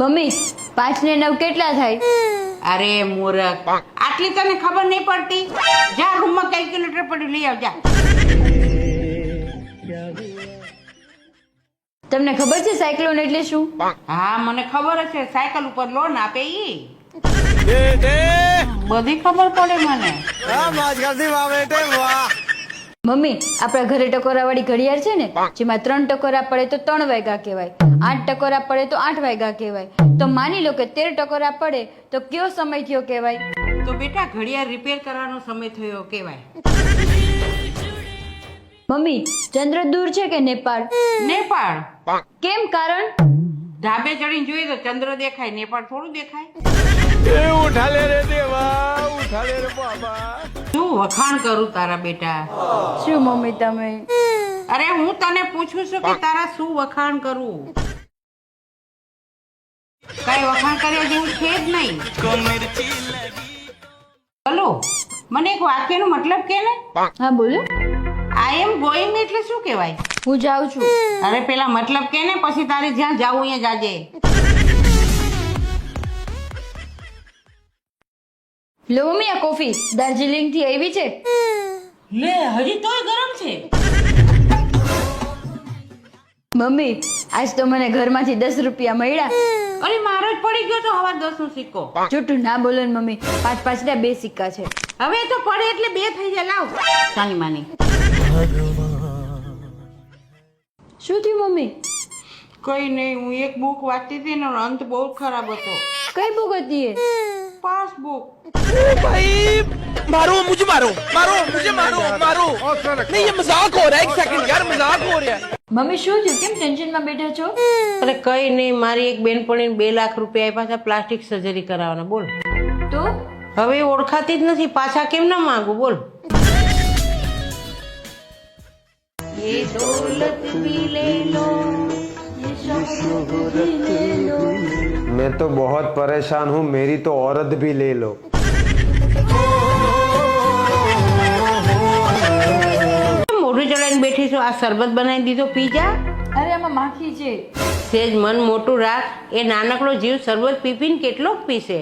Mummy 5 ને 9 કેટલા થાય? અરે મૂરખ, આટલી તને ખબર નહીં પડતી? જા રૂમમાં કેલ્ક્યુલેટર પડ્યું લઈ આવજા. તમને ખબર છે સાયક્લોન એટલે શું? હા મને ખબર છે, સાયકલ ઉપર લોન આપે ઈ. બધી ખબર પડે મને. મમ્મી આપણા ઘરે ટકોરાવાળી ઘડિયાળ છે ને, જેમાં 3 ટકોરા પડે તો 3 વાગ્યા કહેવાય, 8 ટકોરા પડે તો 8 વાગ્યા કહેવાય. તો માની લો કે 13 ટકોરા પડે તો કયો સમય થયો કહેવાય? તો બેટા ઘડિયાળ રિપેર કરવાનો સમય થયો કહેવાય. મમ્મી ચંદ્ર દૂર છે કે નેપાળ? નેપાળ. કેમ? કારણ? ધાબે ચડીને જોઈએ તો ચંદ્ર દેખાય, નેપાળ થોડું દેખાય. ઉઠા લે રે દેવા, ઉઠા લે રે બાબા. શું વખાણ કરું તારા બેટા? શું મમ્મી તમે? અરે હું તને પૂછું છું કે તારા શું વખાણ કરું? કઈ વખાણ કર્યા જેવું છે જ નહીં. હલો, મને એક વાક્યનો મતલબ કે ને. હા બોલો. આઈ એમ ગોઈંગ એટલે શું કહેવાય? હું જાઉં છું. અરે પેલા મતલબ કે ને, પછી તારે જ્યાં જાવું અહીંયા જાજે. લો મમ્મી આ કોફી દાર્જિલિંગ થી આવી છે. લે હજી તોય ગરમ છે. મમ્મી આજ તો મને ઘરમાંથી 10 રૂપિયા મળ્યા. અરે મારો જ પડી ગયો તો હવા 10 નો સિક્કો. જૂઠું ના બોલો ને મમ્મી, 5 ના 2 સિક્કા છે. હવે તો પડે એટલે 2 થઈ જાય. લાવ સાની માની. શું થયું મમ્મી? કઈ નહીં, હું એક બુક વાંચતી હતી ને અંત બહુ ખરાબ હતો. કઈ બુક હતી એ? પાસબુક. भाई मारो मुझे, मारो मारो मुझे, मारो मारो. नहीं ये मजाक हो रहा है, एक सेकंड यार, मजाक हो रहा है. મમ્મી શું થયું? કેમ ટેન્શનમાં બેઠા છો? અરે કઈ નહીં, મારી એક બેનપણીને 2 લાખ રૂપિયા આપ્યા હતા પ્લાસ્ટિક સર્જરી કરાવવાના. બોલ તો હવે ઓળખાતી જ નથી, પાછા કેમ ના માંગુ? બોલ. ये दौलत भी ले लो, ये शोहरत भी ले लो. मैं तो बहुत परेशान हूँ, मेरी तो औरत भी ले लो. મોઢું ચડાઈને બેઠી છું, આ શરબત બનાવી દીધો, પી જા. અરે આમાં માખી છે. સેજ મન મોટું રાખ, એ નાનકડો જીવ શરબત પીપીને કેટલોક પીશે.